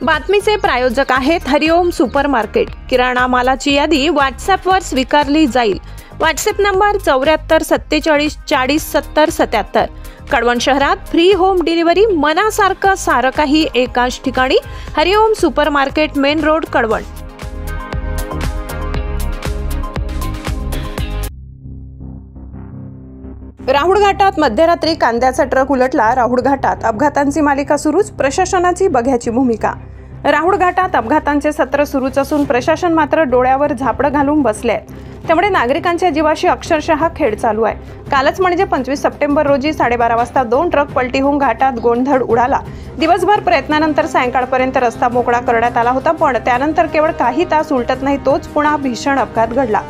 बातमीचे प्रायोजक आहेत हरिओम super market. किराणा मालाची यादी व्हॉट्सॲपवर स्वीकारली जाईल। WhatsApp number 7447407077। कळवण शहरात फ्री होम डिलिव्हरी, मनासारखं सारं काही एकाच ठिकाणी। Hariom super market, main road, Kalwan. Rahud घाटात मध्यरात्री कांद्याचा ट्रक उलटला। राहुळ घाटात अपघातांची मालिका सुरूच, प्रशासनाची बघ्याची भूमिका। राहुळ घाटात अपघातांचे सत्र सुरूच असून प्रशासन मात्र डोळ्यावर झापडं घालून बसले। त्यामुळे नागरिकांच्या जीवाशी अक्षरशः खेळ चालू आहे। कालच म्हणजे 25 सप्टेंबर रोजी 12:30 वाजता 2 ट्रक पलटी होऊन घाटात गोंधळ उडाला। दिवसभर प्रयत्नानंतर सायंकाळपर्यंत रस्ता मोकळा करण्यात आला होता, पण त्यानंतर केवळ काही तास उलटत नाही तोच पुन्हा भीषण अपघात घडला।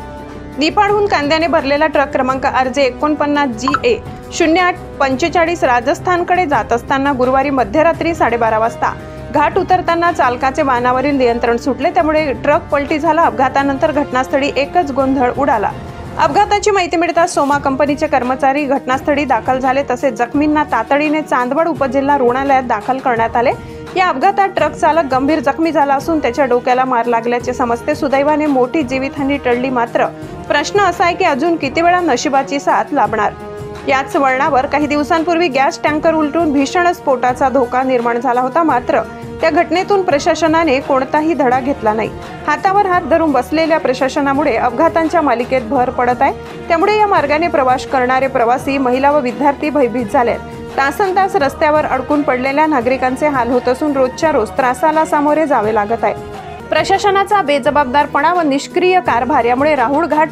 निपाडहून कांद्याने भरलेला ट्रक क्रमांक RJ 49 GA 0845 राजस्थानकडे जात असताना गुरुवारी मध्यरात्री 12:30 वाजता घाट उतरताना चालकाचे वाहनावरील नियंत्रण सुटले, त्यामुळे ट्रक पलटी झाला। अपघातानंतर घटनास्थळी एकच गोंधळ उडाला। अपघाताची माहिती मिळताच सोमा कंपनीचे कर्मचारी घटनास्थळी दाखल झाले, तसेच जखमींना तातडीने चांदवड उपजिल्हा रुग्णालयात दाखल करण्यात आले। या अपघातात ट्रक चालक गंभीर जखमी झाला असून त्याच्या डोक्याला मार लागल्याचे समजते। सुदैवाने मोठी जीवितहानी टळली, मात्र प्रश्न असा आहे की अजून किती वेळा नशिबाची साथ लाभणार। याच वळणावर काही दिवसांपूर्वी गॅस टँकर उलटून भीषण स्फोटाचा धोका निर्माण झाला होता, मात्र त्या घटनेतून प्रशासनाने कोणताही धडा घेतला नाही। हातावर हात धरून बसलेल्या प्रशासनामुळे अपघातांच्या मालिकेत भर पडत आहे। त्यामुळे या मार्गाने प्रवास करणारे प्रवासी, महिला व विद्यार्थी भयभीत झालेत। तासनतास रस्त्यावर अडकून पडलेल्या नागरिकांचे हाल होत असून रोजच्या रोज त्रासाला सामोरे जावे लागत आहे। प्रशासनाचा बेजबाबदारपणा व निष्क्रिय कारभार यामुळे राहुळ घाट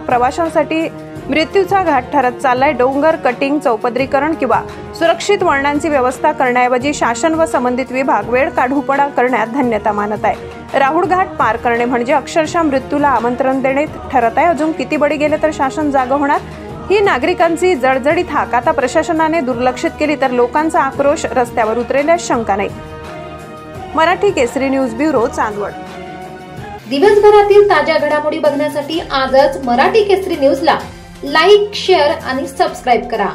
प्रवाशांसाठी मृत्यूचा घाट ठरत चाललाय। डोंगर कटिंग, चौपदरीकरण किंवा सुरक्षित वळणांची व्यवस्था करण्याऐवजी शासन व संबंधित विभाग वेळ काढूपणा करण्यात धन्यता मानत आहे। राहुळ घाट पार करणे म्हणजे अक्षरशः मृत्यूला आमंत्रण देणे ठरत आहे। अजून किती बळी गेले तर शासन जागं होणार? ही नागरिकांची जळजळीत हाक आता प्रशासनाने दुर्लक्षित केली तर लोकांचा आक्रोश रस्त्यावर उतरेल यात शंका नाही। मराठी केसरी न्यूज ब्युरो, चांदवड। दिवसभरातील ताज्या घडामोडी बघण्यासाठी आजच मराठी केसरी न्यूजला लाईक, शेअर आणि सबस्क्राईब करा।